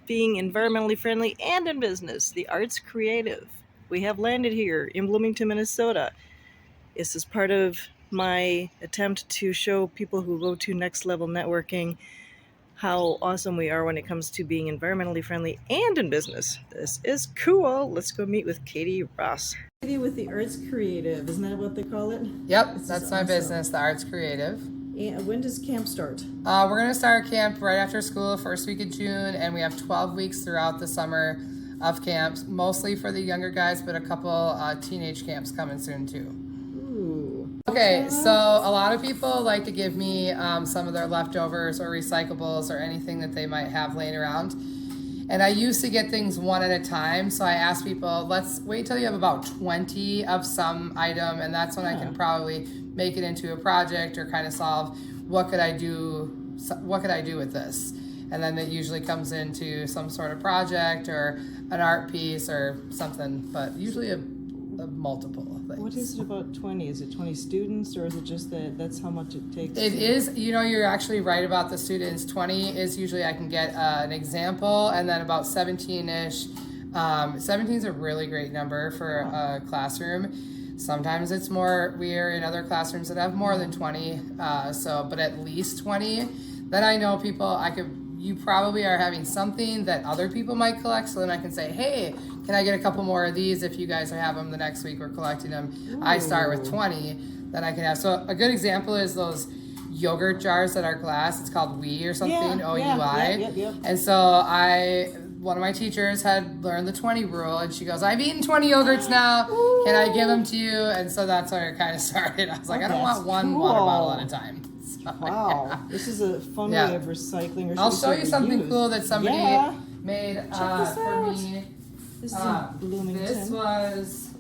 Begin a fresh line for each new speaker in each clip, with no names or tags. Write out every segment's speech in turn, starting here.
being environmentally friendly and in business, the arts creative. We have landed here in Bloomington, Minnesota. This is part of my attempt to show people who go to Next Level Networking how awesome we are when it comes to being environmentally friendly and in business. This is cool. Let's go meet with Katie Ross. Katie with the Arts Creative, isn't that what they call it?
Yep, that's my business, the Arts Creative.
And when does camp start?
We're going to start camp right after school, first week of June, and we have 12 weeks throughout the summer of camps, mostly for the younger guys, but a couple teenage camps coming soon too.
Ooh.
Okay, so a lot of people like to give me some of their leftovers or recyclables or anything that they might have laying around. And I used to get things one at a time, so I asked people, let's wait till you have about 20 of some item, and that's when I can probably make it into a project or kind of solve what could I do with this. And then it usually comes into some sort of project or an art piece or something, but usually a multiple things.
What is it about 20? Is it 20 students, or is it just that's how much it takes?
It is, you're actually right about the students. 20 is usually I can get an example, and then about 17-ish. 17 is a really great number for a classroom. Sometimes it's more, we are in other classrooms that have more than 20, but at least 20. Then I know people, you probably are having something that other people might collect, so then I can say, hey, can I get a couple more of these if you guys have them the next week we're collecting them? Ooh. I start with 20, then I can have. So a good example is those yogurt jars that are glass. It's called OUI or something, OUI.
Yeah.
And so one of my teachers had learned the 20 rule, and she goes, I've eaten 20 yogurts now. Ooh. Can I give them to you? And so that's where it kind of started. I was like, I don't want one water bottle at a time.
Wow, yeah. This is a fun way of recycling.
I'll show you something cool that somebody made for me.
This is in Bloomington.
This was,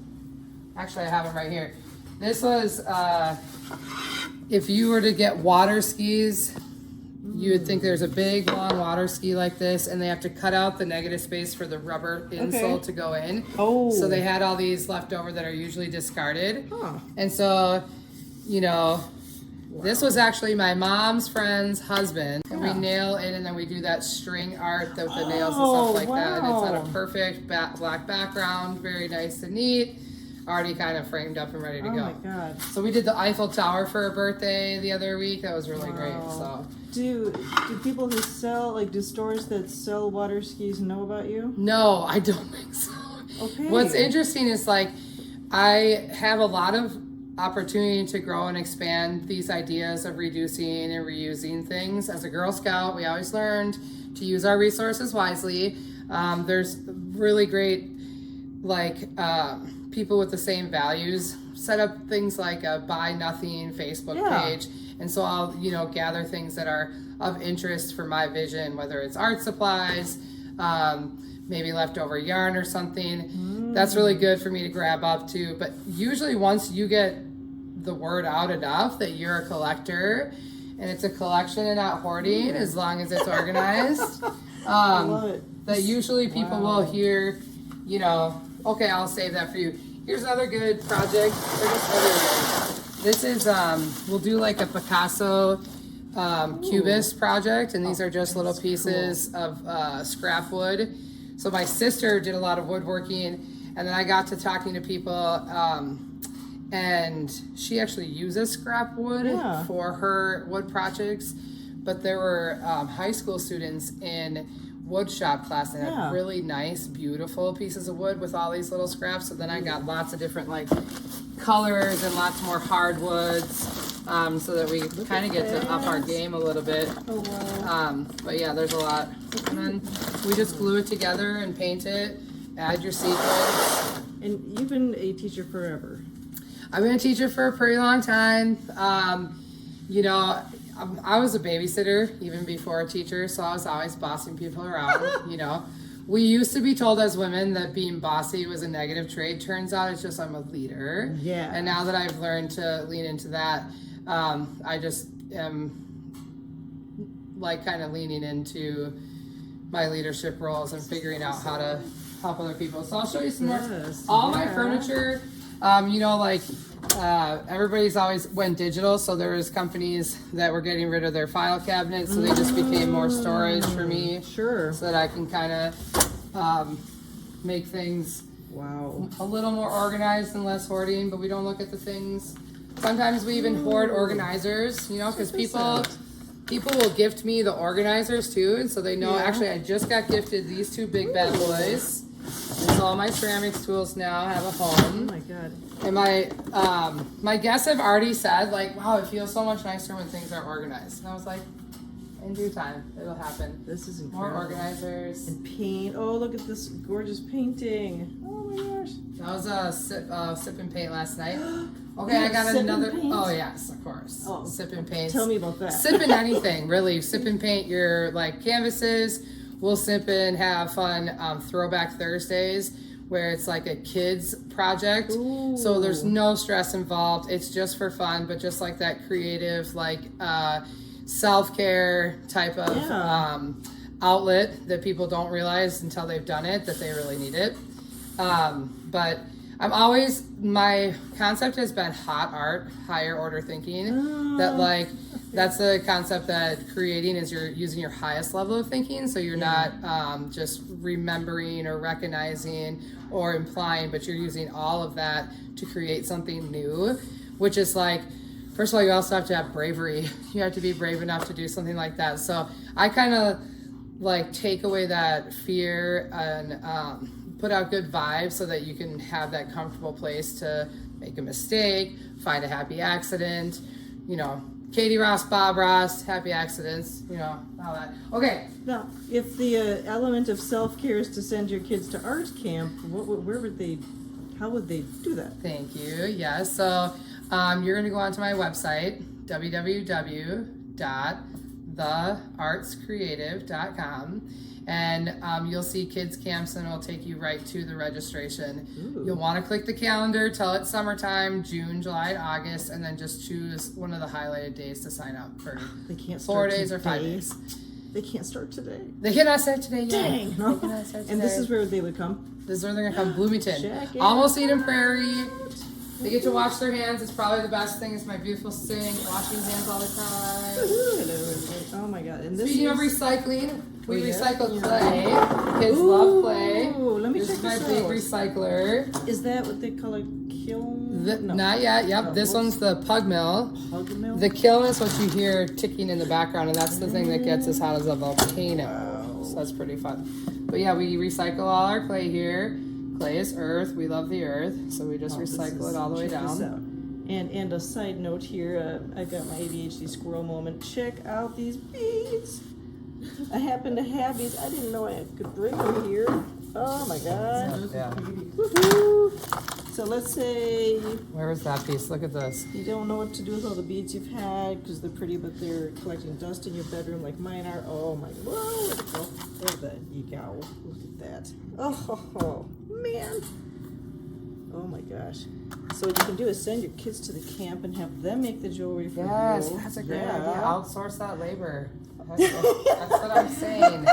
actually I have it right here. This was, if you were to get water skis, you would think there's a big long water ski like this, and they have to cut out the negative space for the rubber insole to go in.
Oh.
So they had all these left over that are usually discarded. Huh. And so, this was actually my mom's friend's husband, and we nail in, and then we do that string art with the nails and stuff like that. And it's on a perfect black background, very nice and neat, already kind of framed up and ready to go.
Oh my God.
So we did the Eiffel Tower for a birthday the other week. That was really great. So
do people who sell, do stores that sell water skis know about you?
No, I don't think so.
Okay.
What's interesting is I have a lot of opportunity to grow and expand these ideas of reducing and reusing things. As a Girl Scout, we always learned to use our resources wisely. There's really great people with the same values set up things like a Buy Nothing Facebook page, and so I'll gather things that are of interest for my vision, whether it's art supplies, maybe leftover yarn or something. That's really good for me to grab up to. But usually once you get the word out enough that you're a collector and it's a collection and not hoarding, as long as it's organized,
I love it.
that usually people will hear, okay, I'll save that for you. Here's another good project. This is, we'll do a Picasso cubist project, and these are just little pieces of scrap wood. So my sister did a lot of woodworking, and then I got to talking to people, and she actually uses scrap wood for her wood projects. But there were high school students in wood shop class that had really nice, beautiful pieces of wood with all these little scraps. So then I got lots of different colors and lots more hardwoods, so that we kind of get to up our game a little bit.
Oh, wow.
But yeah, there's a lot. And then we just glue it together and paint it, add your sequins.
And you've been a teacher forever.
I've been a teacher for a pretty long time. I was a babysitter even before a teacher, so I was always bossing people around. We used to be told as women that being bossy was a negative trait. Turns out it's just I'm a leader.
Yeah.
And now that I've learned to lean into that, I just am kind of leaning into my leadership roles and figuring out how to help other people. So I'll show you some more. All my furniture You know, like everybody's always went digital, so there was companies that were getting rid of their file cabinets, so they just became more storage for me,
Sure.
so that I can kind of make things
Wow.
a little more organized and less hoarding. But we don't look at the things. Sometimes we even hoard organizers, you know, because people will gift me the organizers too, and so they know.
Yeah.
Actually, I just got gifted these two big bad boys. And so all my ceramics tools now have a
Oh
home.
my god.
And my guests have already said, like, wow, it feels so much nicer when things are organized. And I was like, in due time, it'll happen.
This is
More
incredible.
organizers.
And paint. Oh, look at this gorgeous painting. Oh my gosh.
That was a sip and paint last night. Okay, I got
Sip and
another.
paint?
Oh yes, of course.
Oh,
Sip and paint.
Tell me about that.
Sip and anything, really. Sip and paint your like canvases. We'll sip and have fun Throwback Thursdays, where it's like a kids project.
Ooh.
So there's no stress involved. It's just for fun, but just like that creative, like self-care type of outlet that people don't realize until they've done it that they really need it. But I'm always, my concept has been hot art, higher order thinking. That like, that's the concept that creating is you're using your highest level of thinking. So you're not just remembering or recognizing or implying, but you're using all of that to create something new, which is like, first of all, you also have to have bravery. You have to be brave enough to do something like that. So I kind of like take away that fear and put out good vibes so that you can have that comfortable place to make a mistake, find a happy accident, you know, Katie Ross, Bob Ross, happy accidents, you know, all that. Okay.
Now, if the element of self-care is to send your kids to art camp, where would they, how would they do that?
Thank you. Yes. So you're going to go onto my website, www.theartscreative.com. And you'll see kids camps, and it'll take you right to the registration.
Ooh.
You'll want to click the calendar, tell it summertime, June, July, and August, and then just choose one of the highlighted days to sign up for.
They can't
4
start
days or 5
today.
days.
They can't start today.
They cannot start today yet.
Dang.
They cannot start today.
And this is where they would come.
This is where they're gonna come. Bloomington,
Check it
almost Eden Prairie. They get to wash their hands. It's probably the best thing. It's my beautiful sink. Washing hands all the time.
Woohoo. Hello, everybody. Oh my god. And this
Speaking of
is...
recycling, we
Yeah.
recycle clay. Kids love clay.
Ooh, let me
This
check
is my
this
big
out.
recycler.
Is that what they call a kiln? No.
Not yet. Yep.
Oh,
This
whoops.
one's the pug mill.
Hug mill?
The kiln is what you hear ticking in the background, and that's the thing that gets as hot as a volcano.
Wow.
So that's pretty fun. But yeah, we recycle all our clay here. Clay is earth. We love the earth, so we just
Oh, this
recycle
is-
it all the way
check this
down.
out. And a side note here, I've got my ADHD squirrel moment. Check out these beads. I happen to have these. I didn't know I could bring them here. Oh my god.
Yeah.
Woohoo! So let's say
Where was that piece? Look at this.
you don't know what to do with all the beads you've had because they're pretty, but they're collecting dust in your bedroom like mine are. Oh my, whoa, where'd it go? There's that. You go. Look at that. Oh, man. Oh my gosh. So what you can do is send your kids to the camp and have them make the jewelry for
Yes,
you.
that's a great
Yeah.
idea. Outsource that labor. That's what I'm saying.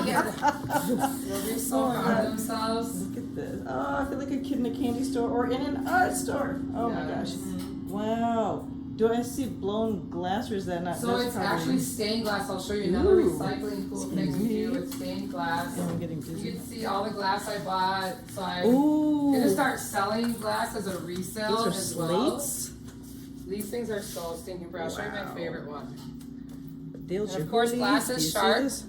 They'll be so proud of themselves.
Look at this. Oh, I feel like a kid in a candy store or in an art store. Oh my
Yes.
gosh. Wow. Do I see blown glass or is that not?
So
that's
it's
probably-
actually stained glass. I'll show you another
Ooh.
recycling cool thing we do with stained glass.
Oh, I'm getting
You
dizzy.
can see all the glass I bought. So I'm
Ooh.
gonna start selling glass as a resale
These are
as well.
slates.
These things are so stinking pretty. I'll show you my
Wow.
favorite one.
Dale
And of course,
Chihuly.
glass
Do
is
you see
sharp.
this?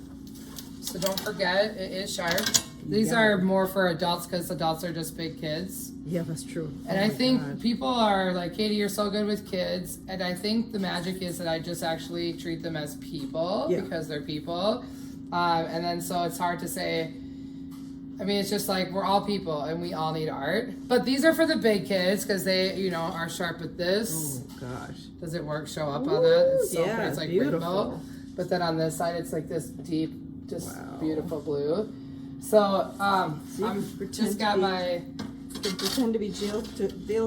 So don't forget, it is sharp. These
Yeah.
are more for adults because adults are just big kids.
Yeah, that's true.
And
Oh
I
my
think
God.
people are like, Katie, you're so good with kids. And I think the magic is that I just actually treat them as people
Yeah.
because they're people. And then so it's hard to say, I mean, it's just like we're all people and we all need art. But these are for the big kids because they, you know, are sharp with this.
Oh gosh.
Does it work? Show up on that? It's so
yeah,
pretty. It's like
beautiful.
rainbow. But then on this side, it's like this deep, just
Wow.
beautiful blue. So
See,
I'm
pretend
just
to
got
be-
my
Can pretend to be Dale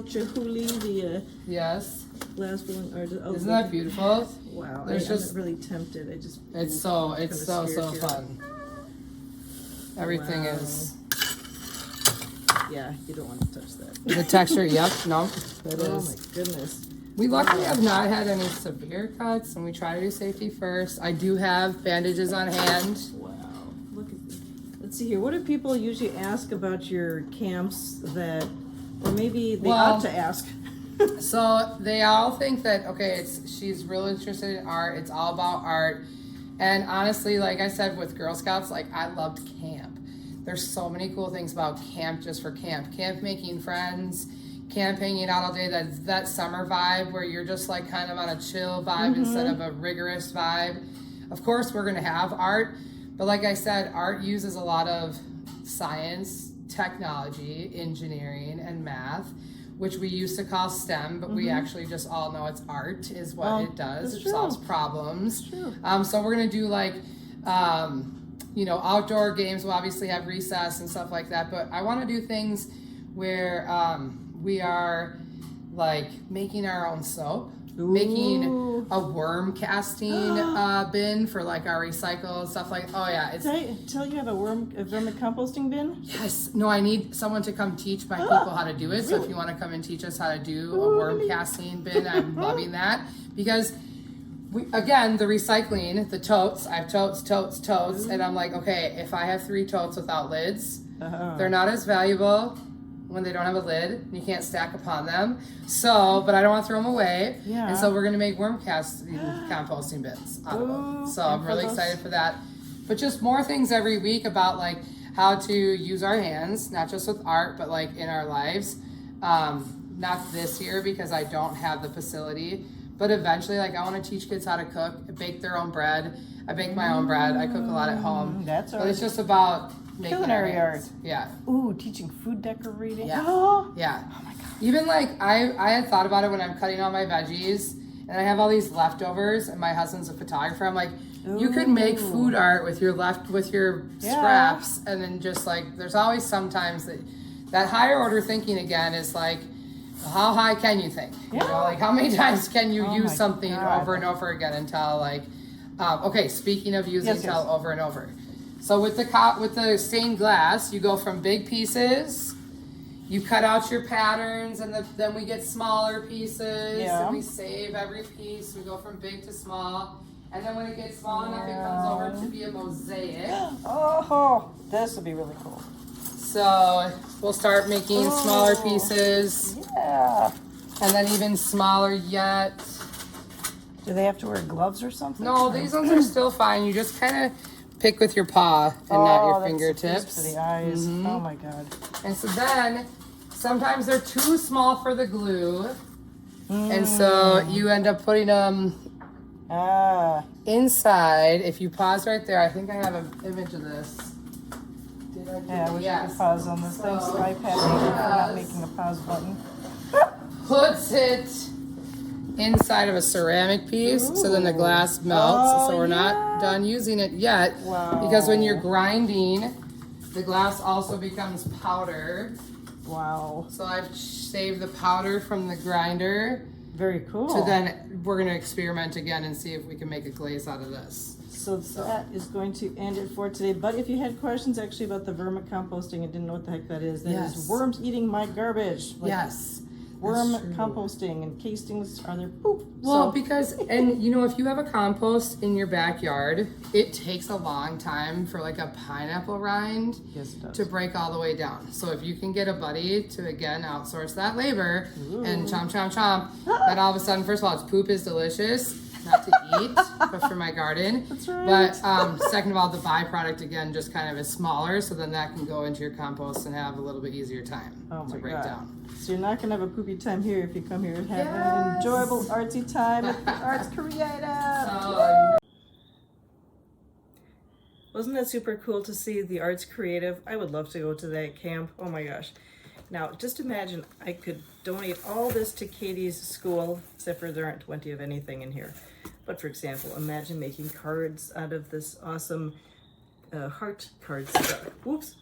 Chihuly, the
yes.
glass blowing artist. Oh,
Isn't that beautiful?
Wow.
There's
I'm
just-
really tempted. I just.
It's
kinda
so
scared here.
fun. Everything
Wow.
is
Yeah, you don't want to touch that.
The texture, yep, no, it
Oh
is.
my goodness.
We luckily have not had any severe cuts, and we try to do safety first. I do have bandages on hand.
Wow. Look at this. Let's see here. What do people usually ask about your camps that, or maybe they ought to ask?
So they all think that, okay, she's really interested in art. It's all about art. And honestly, like I said, with Girl Scouts, like I loved camp. There's so many cool things about camp just for camp. Camp making friends, camp hanging out all day, that summer vibe where you're just like kind of on a chill vibe instead of a rigorous vibe. Of course, we're gonna have art, but like I said, art uses a lot of science, technology, engineering, and math, which we used to call STEM, but we actually just all know it's art is what it does. It solves problems. So we're gonna do like, you know, outdoor games. We'll obviously have recess and stuff like that, but I wanna do things where we are like making our own soap, making a worm casting bin for like our recycle stuff like, oh yeah.
Tell you have a vermicomposting bin?
Yes. No, I need someone to come teach my people how to do it. So if you want to come and teach us how to do a worm casting bin, I'm loving that. Because again, the recycling, the totes, I have totes, and I'm like, okay, if I have 3 totes without lids, they're not as valuable when they don't have a lid. You can't stack upon them. So, but I don't want to throw them away.
Yeah.
And so we're going to make worm casting composting bins out of them. So I'm really excited for that. But just more things every week about like how to use our hands, not just with art, but like in our lives. Not this year because I don't have the facility, but eventually, like I want to teach kids how to cook, bake their own bread. I bake my own bread. I cook a lot at home.
That's
but it's just about
culinary art.
Yeah.
Ooh, teaching food decorating.
Yeah. Yeah.
Oh my god.
Even like I had thought about it when I'm cutting all my veggies and I have all these leftovers and my husband's a photographer. I'm like, you could make food art with your scraps, and then just like there's always sometimes that higher order thinking again is like, how high can you think? You know, like how many times can you use something over and over again until like okay, speaking of using until over and over. So with the stained glass, you go from big pieces, you cut out your patterns, and then we get smaller pieces, and we save every piece. We go from big to small, and then when it gets small enough, it comes over to be a mosaic.
Oh, this would be really cool.
So we'll start making smaller pieces.
Yeah.
And then even smaller yet.
Do they have to wear gloves or something?
No, these ones are still fine. You just kind of pick with your paw and not your fingertips.
For the eyes. Oh my god.
And so then sometimes they're too small for the glue. And so you end up putting them inside. If you pause right there, I think I have an image of this.
Yeah, we should pause on this. Thanks, iPad maker, for not making a pause button.
Puts it inside of a ceramic piece, so then the glass melts. So we're not done using it yet, because when you're grinding, the glass also becomes powder.
Wow.
So I've saved the powder from the grinder.
Very cool.
So then we're going to experiment again and see if we can make a glaze out of this.
So that is going to end it for today. But if you had questions actually about the vermicomposting and didn't know what the heck that is is worms eating my garbage. Like worm composting and castings are their poop.
Well, because, and you know, if you have a compost in your backyard, it takes a long time for like a pineapple rind to break all the way down. So if you can get a buddy to, again, outsource that labor and chomp, chomp, chomp, then all of a sudden, first of all, its poop is delicious. Not to eat, but for my garden.
That's right.
But second of all, the byproduct again just kind of is smaller, so then that can go into your compost and have a little bit easier time to break down.
So you're not gonna have a poopy time here if you come here and have an enjoyable artsy time at the Arts Creative. Wasn't that super cool to see the Arts Creative? I would love to go to that camp. Oh my gosh. Now, just imagine I could donate all this to Katie's school, except for there aren't 20 of anything in here. But for example, imagine making cards out of this awesome heart card stuff. Whoops.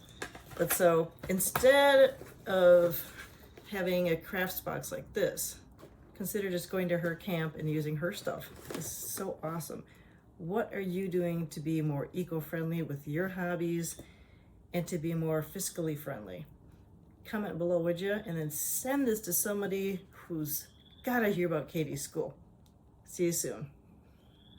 But so instead of having a crafts box like this, consider just going to her camp and using her stuff. This is so awesome. What are you doing to be more eco-friendly with your hobbies and to be more fiscally friendly? comment below, would you? And then send this to somebody who's got to hear about Katie's school. See you soon.